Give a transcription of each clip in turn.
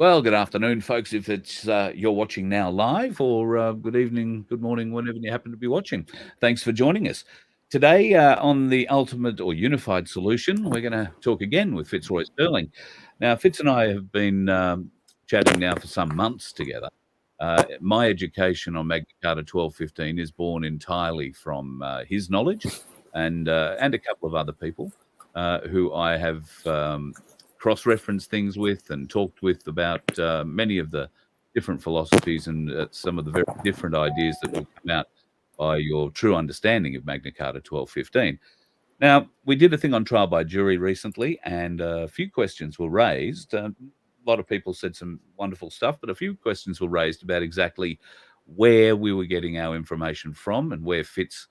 Well, good afternoon, folks, if it's you're watching now live, or good evening, good morning, whenever you happen to be watching. Thanks for joining us. Today on the Ultimate or Unified Solution, we're going to talk again with Fitzroy Sterling. Now, Fitz and I have been chatting now for some months together. My education on Magna Carta 1215 is born entirely from his knowledge and a couple of other people who I have cross-referenced things with and talked with about many of the different philosophies and some of the very different ideas that will come out by your true understanding of Magna Carta 1215. Now, we did a thing on trial by jury recently, and a few questions were raised. A lot of people said some wonderful stuff, but a few questions were raised about exactly where we were getting our information from and where Fitz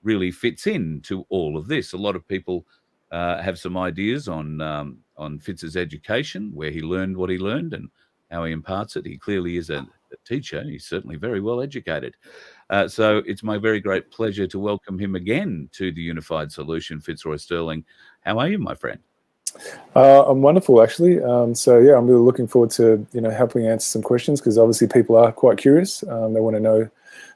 really fits into all of this. A lot of people have some ideas on Fitz's education, where he learned what he learned and how he imparts it. He clearly is a teacher. He's certainly very well educated. So it's my very great pleasure to welcome him again to the Unified Solution, Fitzroy Sterling. How are you, my friend? I'm wonderful, actually. So yeah, I'm really looking forward to helping answer some questions, because obviously people are quite curious. They want to know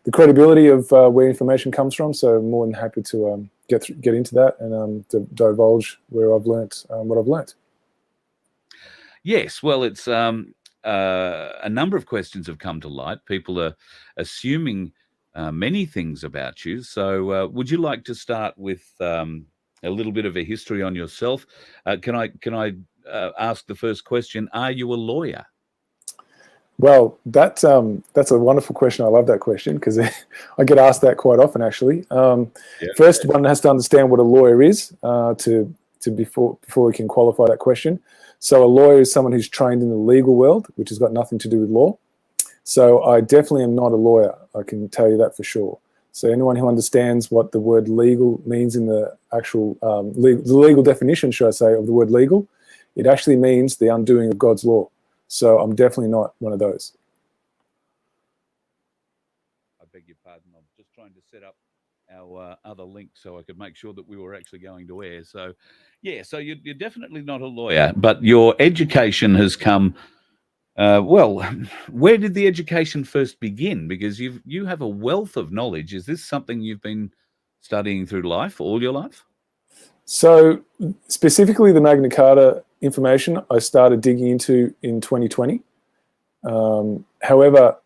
the credibility of where information comes from. So I'm more than happy to get into that and to divulge where I've learnt what I've learnt. Yes, well, it's a number of questions have come to light. People are assuming many things about you. So would you like to start with a little bit of a history on yourself? Can I ask the first question? Are you a lawyer? Well, that's a wonderful question. I love that question, because I get asked that quite often, actually. First, one has to understand what a lawyer is before we can qualify that question. So a lawyer is someone who's trained in the legal world, which has got nothing to do with law. So I definitely am not a lawyer. I can tell you that for sure. So anyone who understands what the word legal means in the actual the legal definition, should I say, of the word legal, it actually means the undoing of God's law. So I'm definitely not one of those. I beg your pardon. I'm just trying to set up our other link so I could make sure that we were actually going to air. So, yeah, so you're definitely not a lawyer, but your education has come. Well, where did the education first begin? Because you have a wealth of knowledge. Is this something you've been studying through life, all your life? So specifically the Magna Carta information I started digging into in 2020. However,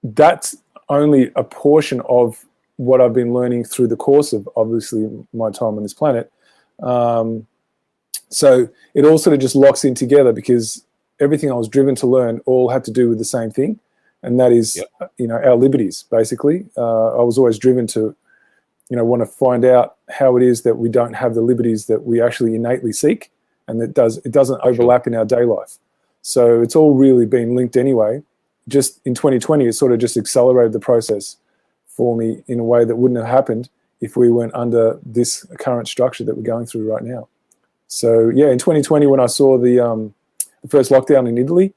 that's only a portion of what I've been learning through the course of, obviously, my time on this planet. So it all sort of just locks in together, because everything I was driven to learn all had to do with the same thing, and that is, our liberties, basically. I was always driven to, want to find out how it is that we don't have the liberties that we actually innately seek, and it doesn't overlap in our day life. So it's all really been linked anyway. Just in 2020, it sort of just accelerated the process for me in a way that wouldn't have happened if we weren't under this current structure that we're going through right now. So yeah, in 2020, when I saw the first lockdown in Italy,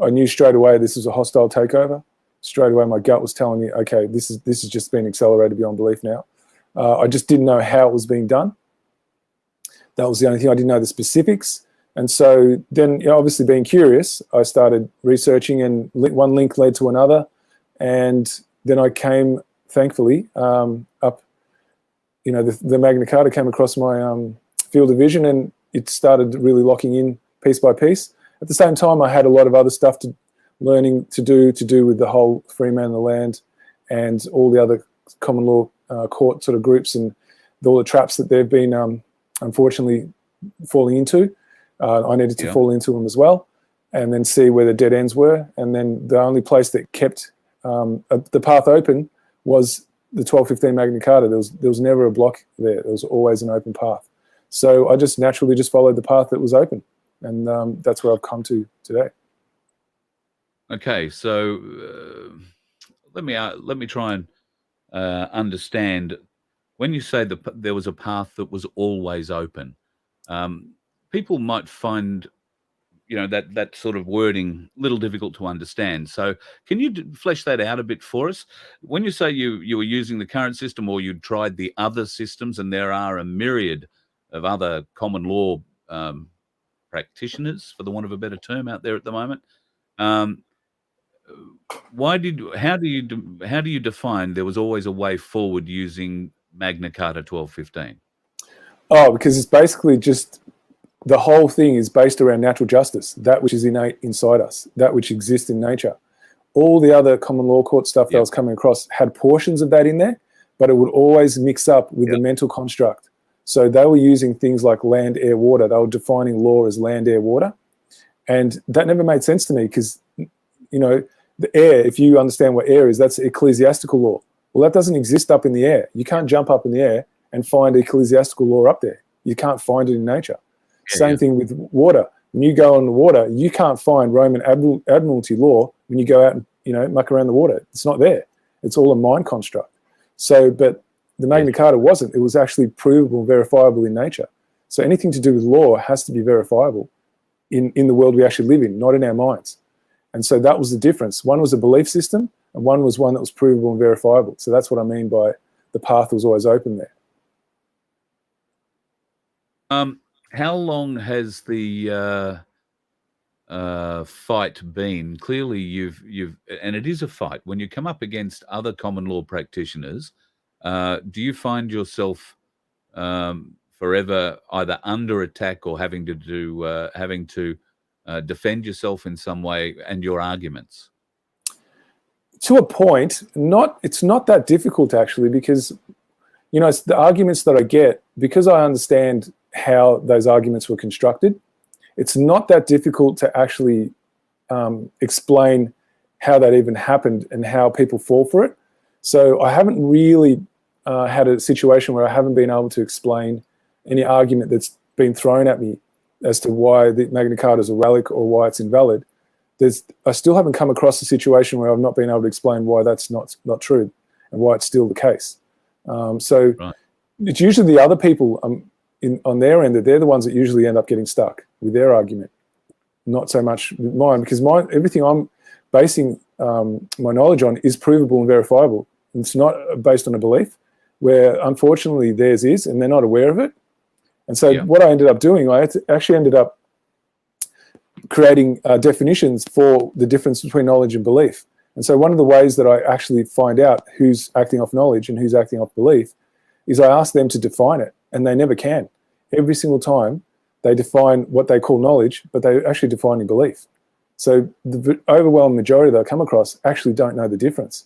I knew straight away this was a hostile takeover. Straight away, my gut was telling me, okay, this has just been accelerated beyond belief now. I just didn't know how it was being done. That was the only thing. I didn't know the specifics. And so then, obviously being curious, I started researching, and one link led to another. And then I came, thankfully, up, the Magna Carta came across my field of vision, and it started really locking in piece by piece. At the same time, I had a lot of other stuff to do with the whole free man of the land and all the other common law court sort of groups and all the traps that they've been unfortunately falling into. I needed to fall into them as well, and then see where the dead ends were. And then the only place that kept the path open was the 1215 Magna Carta. There was never a block there. There was always an open path. So I just naturally just followed the path that was open, and that's where I've come to today. Okay, so let me try and understand. When you say there was a path that was always open, people might find that sort of wording a little difficult to understand. So can you flesh that out a bit for us? When you say you were using the current system, or you'd tried the other systems, and there are a myriad of other common law practitioners, for the want of a better term, out there at the moment, Um, how do you define there was always a way forward using Magna Carta 1215? Oh, because it's basically just the whole thing is based around natural justice, that which is innate inside us, that which exists in nature. All the other common law court stuff that I was coming across had portions of that in there, but it would always mix up with the mental construct. So they were using things like land, air, water. They were defining law as land, air, water. And that never made sense to me because, you know, the air, if you understand what air is, that's ecclesiastical law. Well, that doesn't exist up in the air. You can't jump up in the air and find ecclesiastical law up there. You can't find it in nature. Same thing with water. When you go on the water, you can't find Roman admiralty law when you go out and, you know, muck around the water. It's not there. It's all a mind construct. So, but the Magna Carta wasn't. It was actually provable and verifiable in nature. So anything to do with law has to be verifiable in the world we actually live in, not in our minds. And so that was the difference. One was a belief system, and one was one that was provable and verifiable. So that's what I mean by the path was always open there. How long has the fight been? Clearly, you've, and it is a fight. When you come up against other common law practitioners, do you find yourself forever either under attack or having to defend yourself in some way and your arguments? To a point, it's not that difficult actually, because, you know, it's the arguments that I get, because I understand how those arguments were constructed, it's not that difficult to actually explain how that even happened and how people fall for it. So I haven't really had a situation where I haven't been able to explain any argument that's been thrown at me as to why the Magna Carta is a relic or why it's invalid. I still haven't come across a situation where I've not been able to explain why that's not true and why it's still the case. So it's usually the other people on their end that they're the ones that usually end up getting stuck with their argument, not so much with mine, because everything I'm basing my knowledge on is provable and verifiable. It's not based on a belief, where unfortunately theirs is, and they're not aware of it. And so what I ended up doing, I actually ended up creating definitions for the difference between knowledge and belief. And so one of the ways that I actually find out who's acting off knowledge and who's acting off belief is I ask them to define it, and they never can. Every single time they define what they call knowledge, but they're actually defining belief. So the overwhelming majority that I come across actually don't know the difference.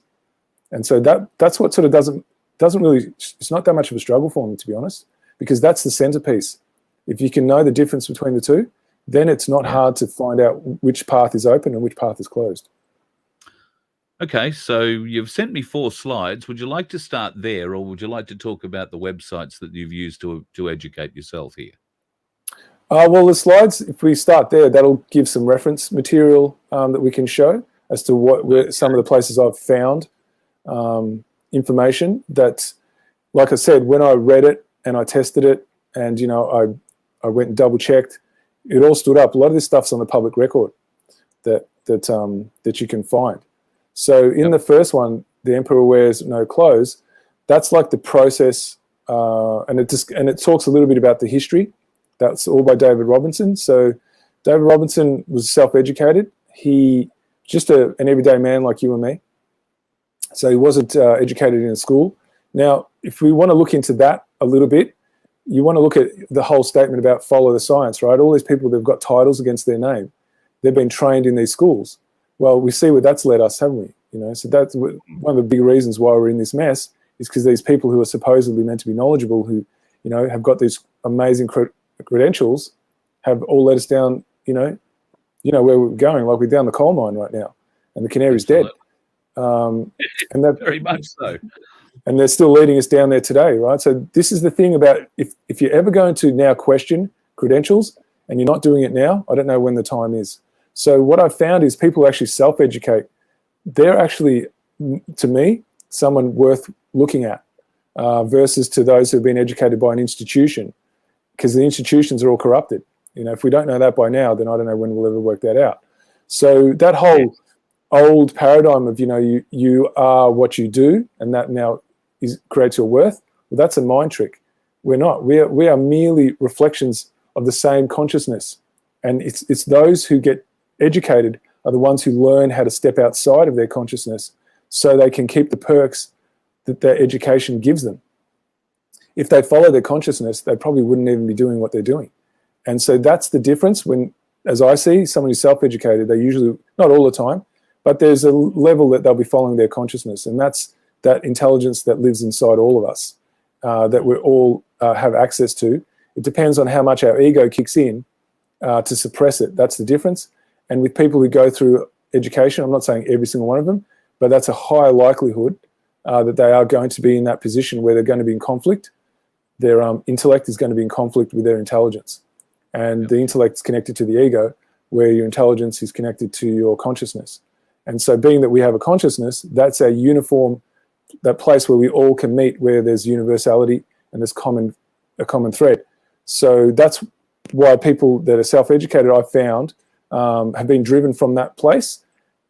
And so that's what sort of doesn't really, it's not that much of a struggle for me, to be honest, because that's the centerpiece. If you can know the difference between the two, then it's not hard to find out which path is open and which path is closed. Okay, so you've sent me 4 slides. Would you like to start there, or would you like to talk about the websites that you've used to educate yourself here? Well, the slides, if we start there, that'll give some reference material that we can show as to where some of the places I've found information that, like I said, when I read it and I tested it and, you know, I went and double checked, it all stood up. A lot of this stuff's on the public record that you can find. So in the first one, the emperor wears no clothes. That's like the process, and it talks a little bit about the history. That's all by David Robinson. So David Robinson was self-educated. He just an everyday man like you and me. So he wasn't educated in a school. Now, if we want to look into that a little bit, you want to look at the whole statement about follow the science, right? All these people, they've got titles against their name. They've been trained in these schools. Well, we see where that's led us, haven't we? You know, so that's one of the big reasons why we're in this mess, is because these people who are supposedly meant to be knowledgeable, who, you know, have got these amazing credentials, have all let us down. You know where we're going. Like, we're down the coal mine right now, and the canary's dead. And that very much so. And they're still leading us down there today, right? So this is the thing about if you're ever going to now question credentials and you're not doing it now, I don't know when the time is. So what I've found is people actually self-educate. They're actually, to me, someone worth looking at versus to those who have been educated by an institution, because the institutions are all corrupted. You know, if we don't know that by now, then I don't know when we'll ever work that out. So that whole old paradigm of, you know, you are what you do, and that now creates your worth, well, that's a mind trick. We're not. We are merely reflections of the same consciousness. And it's those who get educated are the ones who learn how to step outside of their consciousness so they can keep the perks that their education gives them. If they follow their consciousness, they probably wouldn't even be doing what they're doing. And so that's the difference when, as I see, someone who's self-educated, they usually, not all the time, but there's a level that they'll be following their consciousness. And that's that intelligence that lives inside all of us, that we all have access to. It depends on how much our ego kicks in to suppress it. That's the difference. And with people who go through education, I'm not saying every single one of them, but that's a high likelihood that they are going to be in that position where they're going to be in conflict. Their intellect is going to be in conflict with their intelligence. And the intellect is connected to the ego, where your intelligence is connected to your consciousness. And so being that we have a consciousness, that's a uniform, that place where we all can meet, where there's universality and there's a common thread. So that's why people that are self-educated, I've found, have been driven from that place.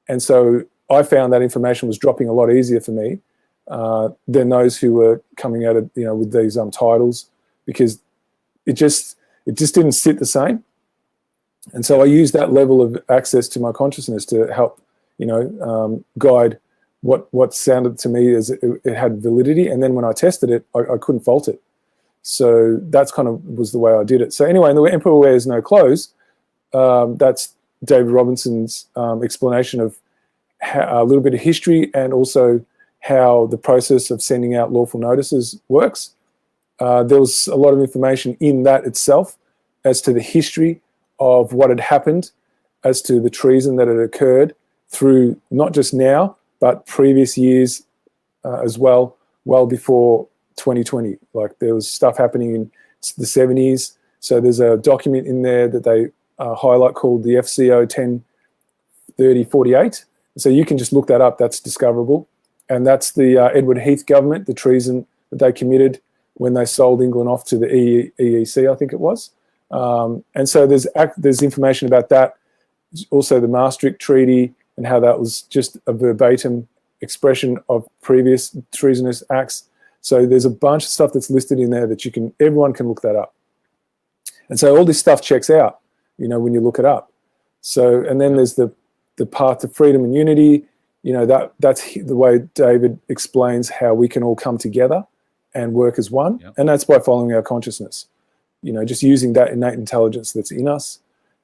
And so I found that information was dropping a lot easier for me than those who were coming at it, with these titles, because it just didn't sit the same. And so I used that level of access to my consciousness to help, guide what sounded to me as it had validity. And then when I tested it, I couldn't fault it. So that's kind of was the way I did it. So anyway, in The Emperor Wears No Clothes, that's David Robinson's explanation of a little bit of history and also how the process of sending out lawful notices works. There was a lot of information in that itself as to the history of what had happened, as to the treason that had occurred through not just now, but previous years as well before 2020. Like there was stuff happening in the 70s. So there's a document in there that they highlight called the FCO 103048. So you can just look that up. That's discoverable. And that's the Edward Heath government, the treason that they committed when they sold England off to the EEC, I think it was. And so there's information about that. Also the Maastricht Treaty and how that was just a verbatim expression of previous treasonous acts. So there's a bunch of stuff that's listed in there that everyone can look that up. And so all this stuff checks out, when you look it up. So, and then there's the path to freedom and unity. That's the way David explains how we can all come together and work as one. Yep. And that's by following our consciousness, just using that innate intelligence that's in us.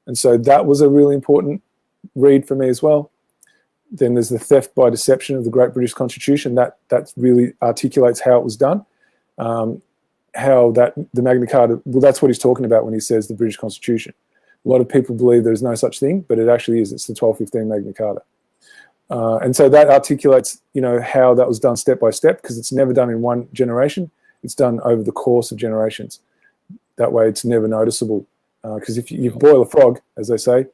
And so that was a really important read for me as well. Then there's the theft by deception of the Great British Constitution. That really articulates how it was done. How that the Magna Carta, well, that's what he's talking about when he says the British Constitution. A lot of people believe there's no such thing, but it actually is. It's the 1215 Magna Carta. And so that articulates, how that was done step by step, because it's never done in one generation. It's done over the course of generations. That way it's never noticeable. Because if you boil a frog, as they say,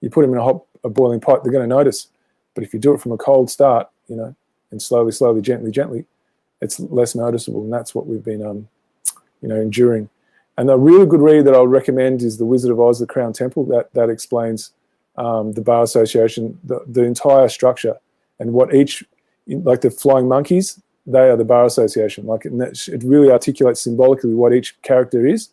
you put them in a boiling pot, they're going to notice. But if you do it from a cold start, and slowly, gently, it's less noticeable. And that's what we've been, enduring. And a really good read that I'll recommend is The Wizard of Oz, The Crown Temple. That explains the Bar Association, the entire structure, and what each, like the flying monkeys, they are the Bar Association. Like it really articulates symbolically what each character is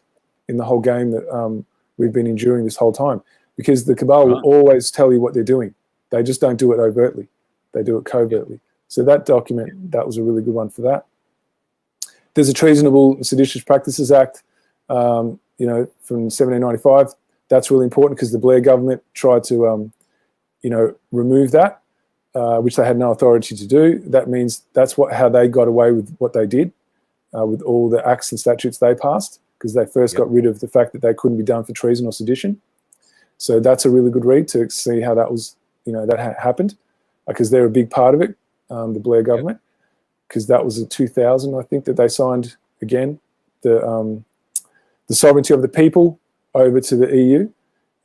in the whole game that we've been enduring this whole time. Because the Cabal will always tell you what they're doing. They just don't do it overtly. They do it covertly. So that document, that was a really good one for that. There's a Treasonable and Seditious Practices Act, from 1795. That's really important because the Blair government tried to, remove that, which they had no authority to do. That means that's how they got away with what they did, with all the acts and statutes they passed, because they first got rid of the fact that they couldn't be done for treason or sedition. So that's a really good read to see how that was, that happened, because they're a big part of it, the Blair government, because that was in 2000, I think, that they signed again the sovereignty of the people over to the EU,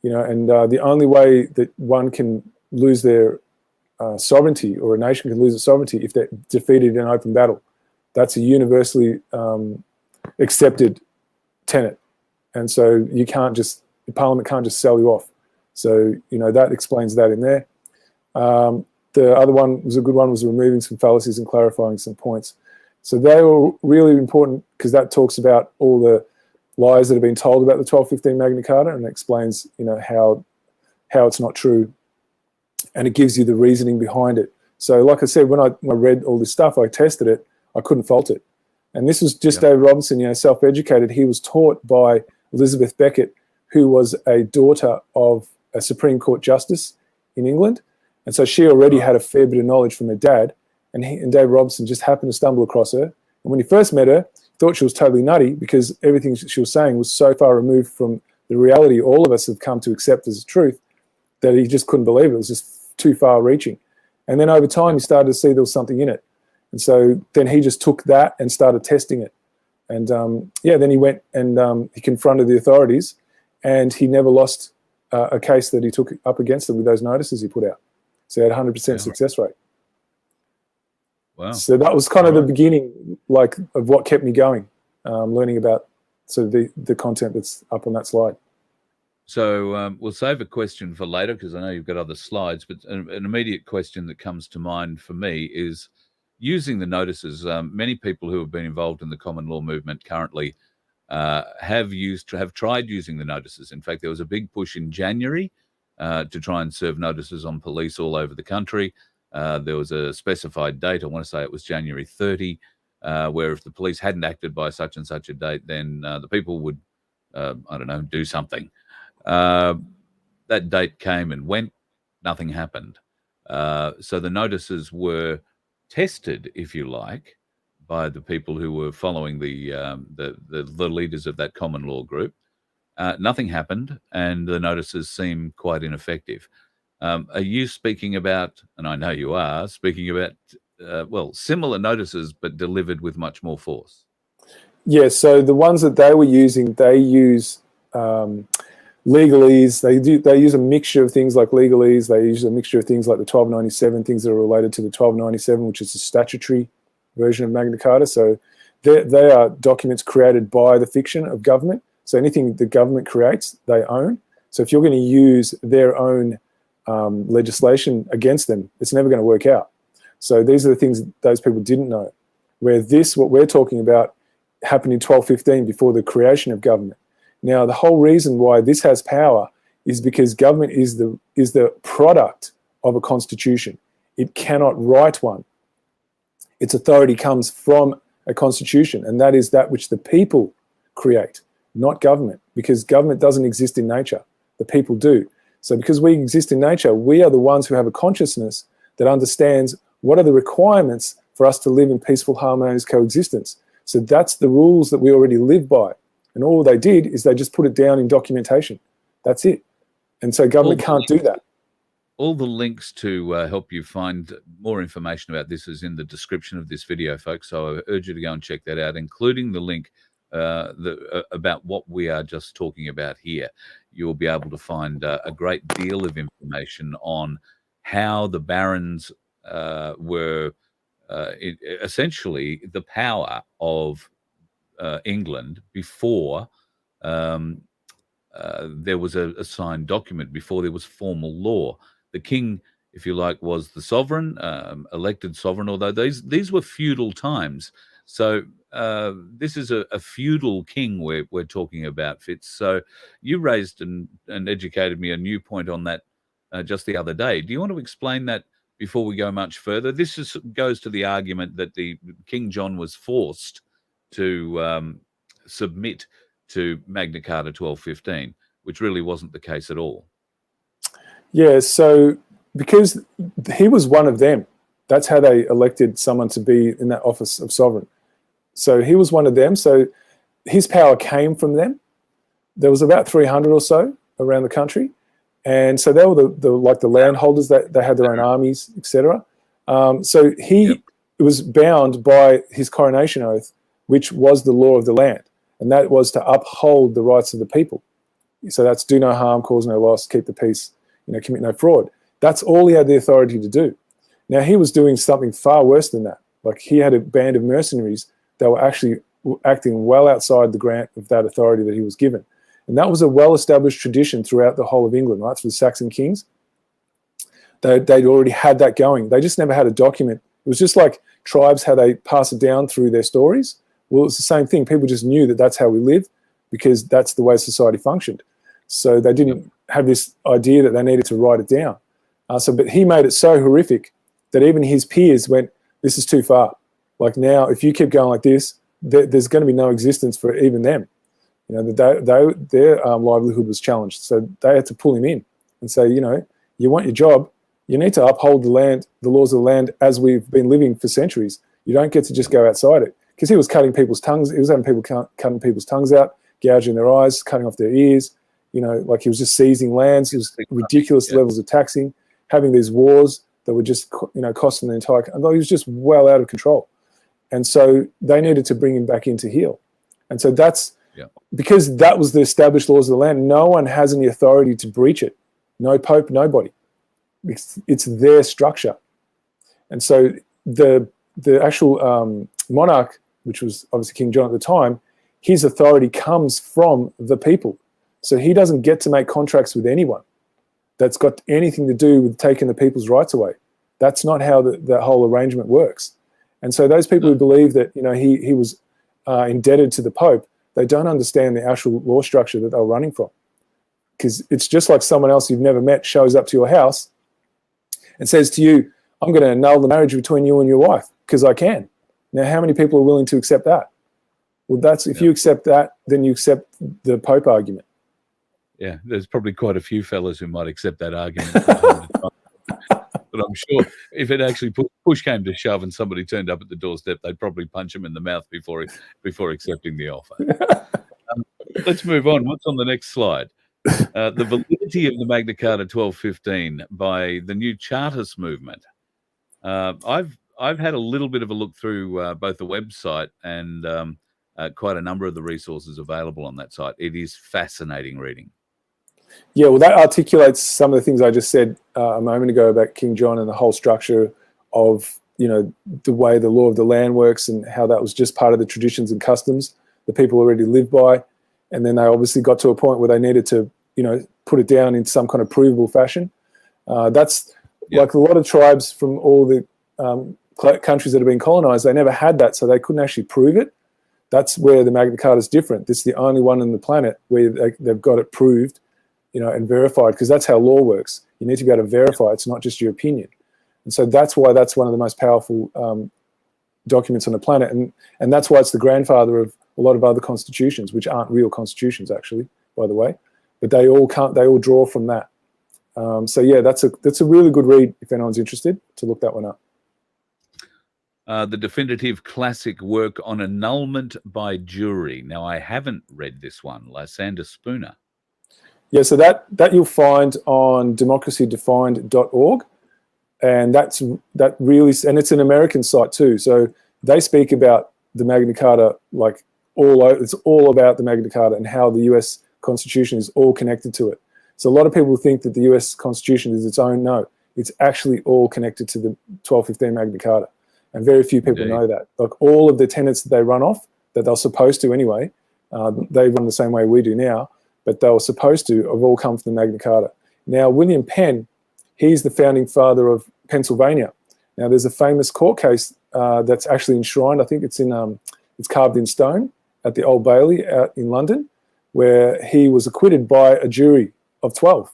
and the only way that one can lose their sovereignty, or a nation can lose its sovereignty, if they're defeated in an open battle. That's a universally accepted tenet, and so the Parliament can't just sell you off. So that explains that in there. The other one was a good one, was removing some fallacies and clarifying some points. So they were really important because that talks about all the lies that have been told about the 1215 Magna Carta, and explains how it's not true. and it gives you the reasoning behind it. So like I said, when I read all this stuff, I tested it, I couldn't fault it. And this was just David Robinson, you know, self-educated. He was taught by Elizabeth Becket, who was a daughter of a Supreme Court justice in England. And so she already had a fair bit of knowledge from her dad. And David Robinson just happened to stumble across her. And when he first met her, thought she was totally nutty because everything she was saying was so far removed from the reality all of us have come to accept as a truth that he just couldn't believe it. It was just too far reaching. And then over time, he started to see there was something in it. And so then he just took that and started testing it. And then he went and he confronted the authorities, and he never lost a case that he took up against them with those notices he put out. So he had 100% success rate. Wow. So that was kind of the beginning, like, of what kept me going, learning about sort of the content that's up on that slide. So we'll save a question for later because I know you've got other slides, but an immediate question that comes to mind for me is using the notices. Many people who have been involved in the common law movement currently have tried using the notices. In fact, there was a big push in January to try and serve notices on police all over the country. There was a specified date. I want to say it was January 30, where if the police hadn't acted by such and such a date, then the people would, do something. That date came and went, nothing happened. So the notices were tested, if you like, by the people who were following the leaders of that common law group. Nothing happened, and the notices seem quite ineffective. Are you speaking about, and I know you are, speaking about, similar notices, but delivered with much more force? Yeah, so the ones that they were using, they use legalese. They use a mixture of things like legalese. They use a mixture of things like the 1297, things that are related to the 1297, which is a statutory version of Magna Carta. So they are documents created by the fiction of government. So anything the government creates, they own. So if you're going to use their own legislation against them, it's never going to work out. So these are the things that those people didn't know. Where what we're talking about, happened in 1215 before the creation of government. Now, the whole reason why this has power is because government is the product of a constitution. It cannot write one. Its authority comes from a constitution, and that is that which the people create, not government, because government doesn't exist in nature. The people do. So because we exist in nature, we are the ones who have a consciousness that understands what are the requirements for us to live in peaceful, harmonious coexistence. So that's the rules that we already live by. And all they did is they just put it down in documentation. That's it. And so government can't do that. All the links to help you find more information about this is in the description of this video, folks. So I urge you to go and check that out, including the link about what we are just talking about here. You'll be able to find a great deal of information on how the barons were essentially the power of England before there was a signed document, before there was formal law. The king, if you like, was the sovereign, elected sovereign, although these were feudal times. So this is a feudal king we're talking about, Fitz. So you raised and educated me a new point on that just the other day. Do you want to explain that before we go much further? This goes to the argument that the King John was forced to submit to Magna Carta 1215, which really wasn't the case at all. Yeah, so because he was one of them, that's how they elected someone to be in that office of sovereign. So he was one of them. So his power came from them. There was about 300 or so around the country. And so they were the landholders, that they had their own armies, etc. So he was bound by his coronation oath, which was the law of the land. And that was to uphold the rights of the people. So that's do no harm, cause no loss, keep the peace, commit no fraud. That's all he had the authority to do. Now, he was doing something far worse than that. Like, he had a band of mercenaries that were actually acting well outside the grant of that authority that he was given. And that was a well-established tradition throughout the whole of England, right, through the Saxon kings. They'd already had that going. They just never had a document. It was just like tribes, how they pass it down through their stories. Well, it's the same thing. People just knew that that's how we live because that's the way society functioned. So they didn't have this idea that they needed to write it down. But he made it so horrific that even his peers went, this is too far. Like now, if you keep going like this, there's going to be no existence for even them. You know, their livelihood was challenged. So they had to pull him in and say, you know, you want your job, you need to uphold the laws of the land as we've been living for centuries. You don't get to just go outside it. Because he was cutting people's tongues. He was having people cutting people's tongues out, gouging their eyes, cutting off their ears. You know, like he was just seizing lands. It was ridiculous levels of taxing, having these wars that were just, you know, costing the entire. He was just well out of control. And so they needed to bring him back in to heal. And so that's because that was the established laws of the land. No one has any authority to breach it. No pope, nobody. It's their structure. And so the actual monarch, which was obviously King John at the time, his authority comes from the people. So he doesn't get to make contracts with anyone that's got anything to do with taking the people's rights away. That's not how the whole arrangement works. And so those people who believe that, you know, he was indebted to the Pope, they don't understand the actual law structure that they're running from. Because it's just like someone else you've never met shows up to your house and says to you, I'm going to annul the marriage between you and your wife because I can. Now, how many people are willing to accept that? Well, that's if you accept that, then you accept the Pope argument. Yeah, there's probably quite a few fellas who might accept that argument from time to time. But I'm sure if it actually push came to shove and somebody turned up at the doorstep, they'd probably punch him in the mouth before accepting the offer. Let's move on. What's on the next slide? The validity of the Magna Carta 1215 by the new Chartist movement. I've had a little bit of a look through both the website and quite a number of the resources available on that site. It is fascinating reading. Yeah, well, that articulates some of the things I just said a moment ago about King John and the whole structure of, you know, the way the law of the land works and how that was just part of the traditions and customs the people already lived by. And then they obviously got to a point where they needed to, you know, put it down in some kind of provable fashion. That's like a lot of tribes from all the countries that have been colonized, they never had that, so they couldn't actually prove it. That's where the Magna Carta is different. This is the only one on the planet where they've got it proved, you know, and verified, because that's how law works. You need to be able to verify. It's not just your opinion. And so that's why that's one of the most powerful documents on the planet. And that's why it's the grandfather of a lot of other constitutions, which aren't real constitutions, actually, by the way. But they all draw from that. So yeah, that's a really good read if anyone's interested to look that one up. The definitive classic work on annulment by jury. Now, I haven't read this one, Lysander Spooner. Yeah, so that you'll find on democracydefined.org, and that really, and it's an American site too. So they speak about the Magna Carta like it's all about the Magna Carta and how the U.S. Constitution is all connected to it. So a lot of people think that the U.S. Constitution is its own. No, it's actually all connected to the 1215 Magna Carta. And very few people know that. Like all of the tenets that they run off, that they're supposed to anyway, they run the same way we do now, but they were supposed to have all come from the Magna Carta. Now, William Penn, he's the founding father of Pennsylvania. Now, there's a famous court case that's actually enshrined. I think it's carved in stone at the Old Bailey out in London, where he was acquitted by a jury of 12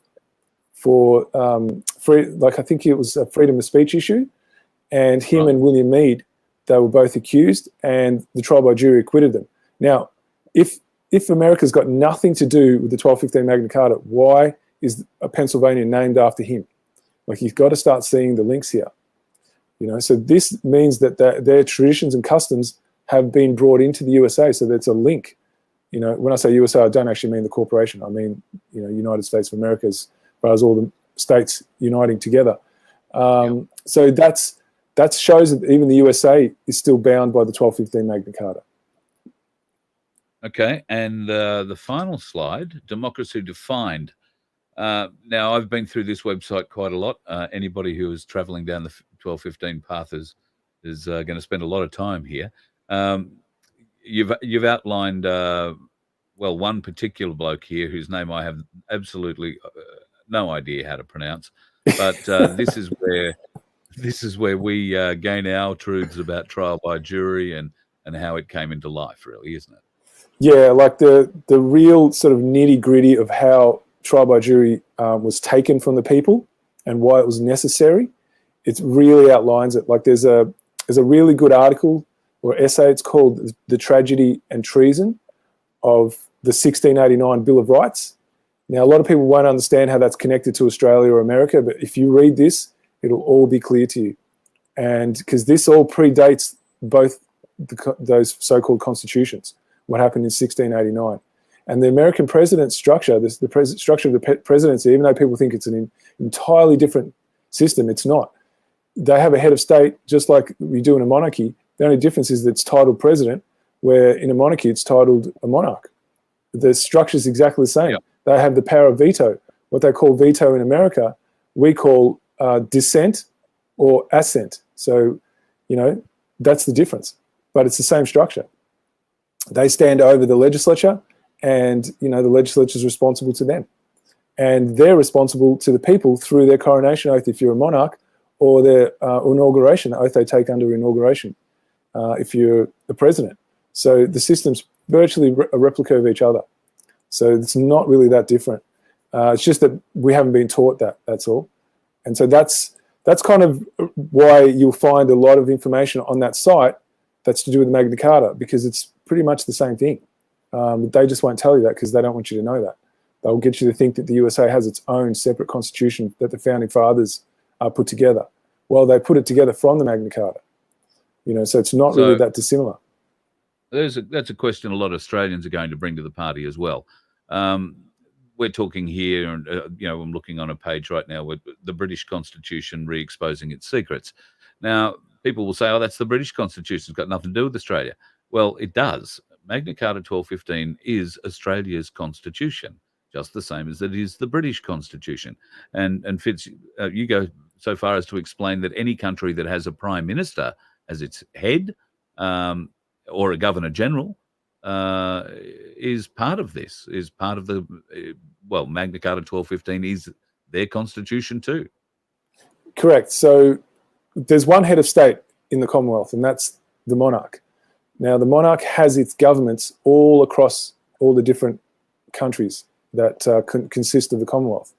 for I think it was a freedom of speech issue. And him and William Mead, they were both accused, and the trial by jury acquitted them. Now, if America's got nothing to do with the 1215 Magna Carta, why is Pennsylvania named after him? Like, you've got to start seeing the links here. You know, so this means that their traditions and customs have been brought into the USA, so that's a link. You know, when I say USA, I don't actually mean the corporation. I mean, you know, United States of America, as far as all the states uniting together. So that shows that even the USA is still bound by the 1215 Magna Carta. Okay, and the final slide, Democracy Defined. Now, I've been through this website quite a lot. Anybody who is traveling down the 1215 path is going to spend a lot of time here. You've outlined, one particular bloke here whose name I have absolutely no idea how to pronounce, but this is where we gain our truths about trial by jury and how it came into life, really, isn't it? Yeah, like the real sort of nitty gritty of how trial by jury was taken from the people and why it was necessary, it really outlines it. Like there's a really good article or essay. It's called "The Tragedy and Treason of the 1689 Bill of Rights." Now, a lot of people won't understand how that's connected to Australia or America, but if you read this, it'll all be clear to you. And because this all predates both those so-called constitutions, what happened in 1689. And the American president's structure, the structure of the presidency, even though people think it's an entirely different system, it's not. They have a head of state just like we do in a monarchy. The only difference is that it's titled president, where in a monarchy it's titled a monarch. The structure is exactly the same. Yeah. They have the power of veto. What they call veto in America, we call dissent or assent. So, you know, that's the difference. But it's the same structure. They stand over the legislature, and, you know, the legislature is responsible to them. And they're responsible to the people through their coronation oath if you're a monarch, or their inauguration, the oath they take under inauguration if you're the president. So the system's virtually a replica of each other. So it's not really that different. It's just that we haven't been taught that, that's all. And so that's kind of why you'll find a lot of information on that site that's to do with Magna Carta, because it's pretty much the same thing. They just won't tell you that because they don't want you to know that. They'll get you to think that the USA has its own separate constitution that the founding fathers put together. Well, they put it together from the Magna Carta. You know, so it's not really that dissimilar. That's a question a lot of Australians are going to bring to the party as well. We're talking here, and you know, I'm looking on a page right now with the British Constitution re-exposing its secrets. Now, people will say, "Oh, that's the British Constitution; it's got nothing to do with Australia." Well, it does. Magna Carta 1215 is Australia's constitution, just the same as it is the British Constitution. And Fitz, you go so far as to explain that any country that has a prime minister as its head, or a governor general, is part of this, is part of the, well, Magna Carta 1215 is their constitution too. Correct. So there's one head of state in the Commonwealth, and that's the monarch. Now, the monarch has its governments all across all the different countries that consist of the Commonwealth.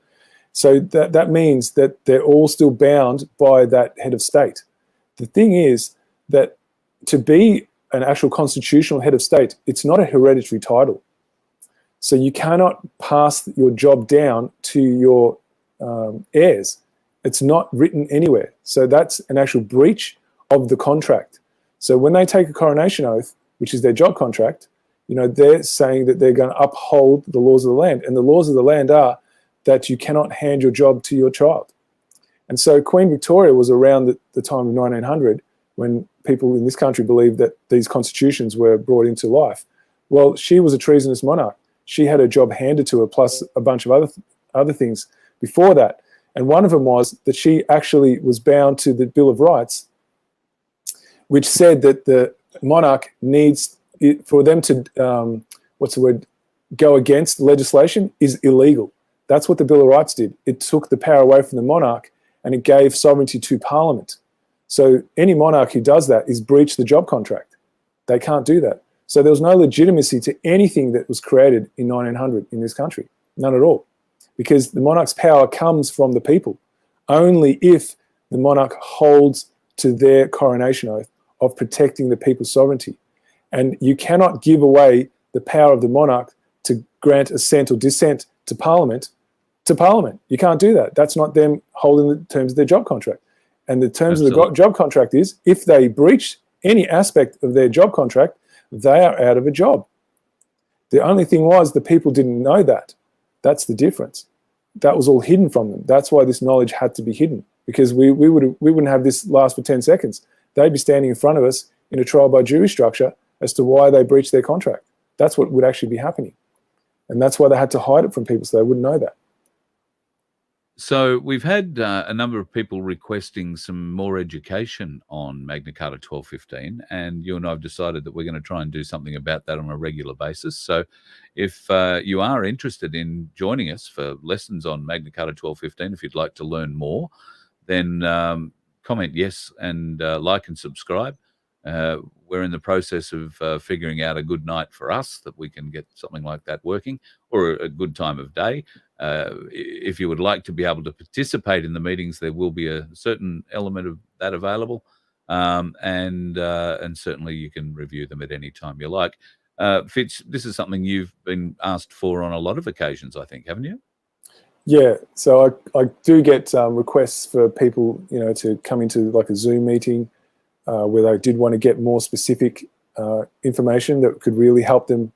So that means that they're all still bound by that head of state. The thing is that to be an actual constitutional head of state, it's not a hereditary title. So you cannot pass your job down to your heirs. It's not written anywhere. So that's an actual breach of the contract. So when they take a coronation oath, which is their job contract, you know, they're saying that they're going to uphold the laws of the land. And the laws of the land are that you cannot hand your job to your child. And so Queen Victoria was around the time of 1900 when people in this country believed that these constitutions were brought into life. Well, she was a treasonous monarch. She had her job handed to her, plus a bunch of other things before that. And one of them was that she actually was bound to the Bill of Rights, which said that the monarch needs, for them to, go against legislation is illegal. That's what the Bill of Rights did. It took the power away from the monarch and it gave sovereignty to Parliament. So any monarch who does that is breached the job contract. They can't do that. So there was no legitimacy to anything that was created in 1900 in this country. None at all. Because the monarch's power comes from the people. Only if the monarch holds to their coronation oath of protecting the people's sovereignty. And you cannot give away the power of the monarch to grant assent or dissent to Parliament. You can't do that. That's not them holding the terms of their job contract. And the terms of the job contract is, if they breach any aspect of their job contract, they are out of a job. The only thing was the people didn't know that. That's the difference. That was all hidden from them. That's why this knowledge had to be hidden, because we wouldn't have this last for 10 seconds. They'd be standing in front of us in a trial by jury structure as to why they breached their contract. That's what would actually be happening. And that's why they had to hide it from people, so they wouldn't know that. So we've had a number of people requesting some more education on Magna Carta 1215, and you and I have decided that we're going to try and do something about that on a regular basis. So if you are interested in joining us for lessons on Magna Carta 1215, if you'd like to learn more, then comment yes and like and subscribe. we're in the process of figuring out a good night for us that we can get something like that working, or a good time of day. If you would like to be able to participate in the meetings, there will be a certain element of that available, and certainly you can review them at any time you like. Fitz, this is something you've been asked for on a lot of occasions, I think, haven't you? Yeah, so I do get requests for people, to come into like a Zoom meeting where they did want to get more specific information that could really help them,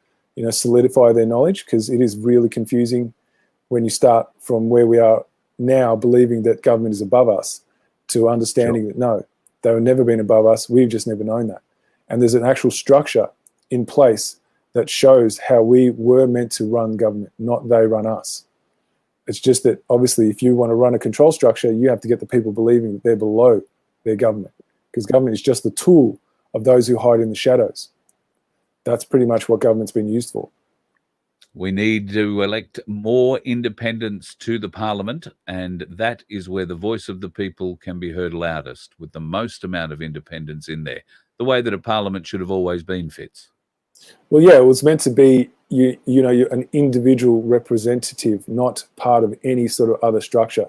solidify their knowledge, because it is really confusing when you start from where we are now, believing that government is above us, to understanding that no, they've never been above us. We've just never known that. And there's an actual structure in place that shows how we were meant to run government, not they run us. It's just that obviously if you want to run a control structure, you have to get the people believing that they're below their government, because government is just the tool of those who hide in the shadows. That's pretty much what government's been used for. We need to elect more independents to the parliament, and that is where the voice of the people can be heard loudest, with the most amount of independents in there, the way that a parliament should have always been, Fitz. Well, yeah, it was meant to be, you're an individual representative, not part of any sort of other structure.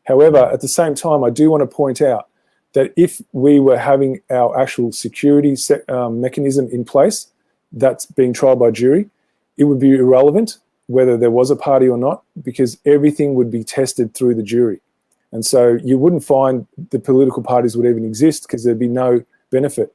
However, at the same time, I do want to point out that if we were having our actual security mechanism in place, that's being tried by jury, it would be irrelevant whether there was a party or not, because everything would be tested through the jury. And so you wouldn't find the political parties would even exist, because there'd be no benefit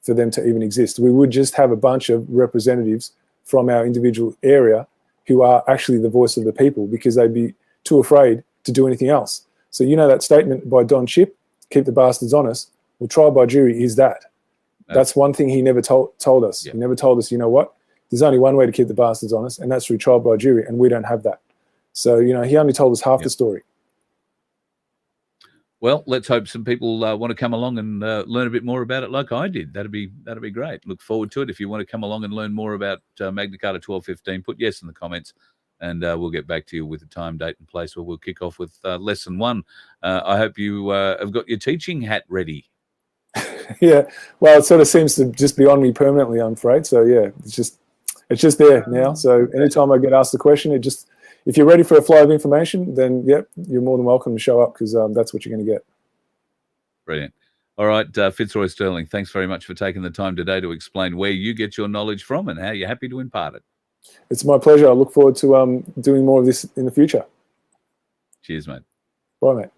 for them to even exist. We would just have a bunch of representatives from our individual area who are actually the voice of the people, because they'd be too afraid to do anything else. So that statement by Don Chipp, keep the bastards honest, well, trial by jury is that. That's one thing he never told us. He never told us, you know what, there's only one way to keep the bastards honest, and that's through trial by jury, and we don't have that. So, he only told us half the story. Well, let's hope some people want to come along and learn a bit more about it like I did. That'd be great. Look forward to it. If you want to come along and learn more about Magna Carta 1215, put yes in the comments, and we'll get back to you with a time, date, and place where we'll kick off with lesson 1. I hope you have got your teaching hat ready. Yeah, well, it sort of seems to just be on me permanently, I'm afraid. So yeah, it's just there now. So anytime I get asked a question, if you're ready for a flow of information, then yep, you're more than welcome to show up, because that's what you're going to get. Brilliant. All right, Fitzroy Sterling, thanks very much for taking the time today to explain where you get your knowledge from and how you're happy to impart it. It's my pleasure. I look forward to doing more of this in the future. Cheers, mate. Bye, mate.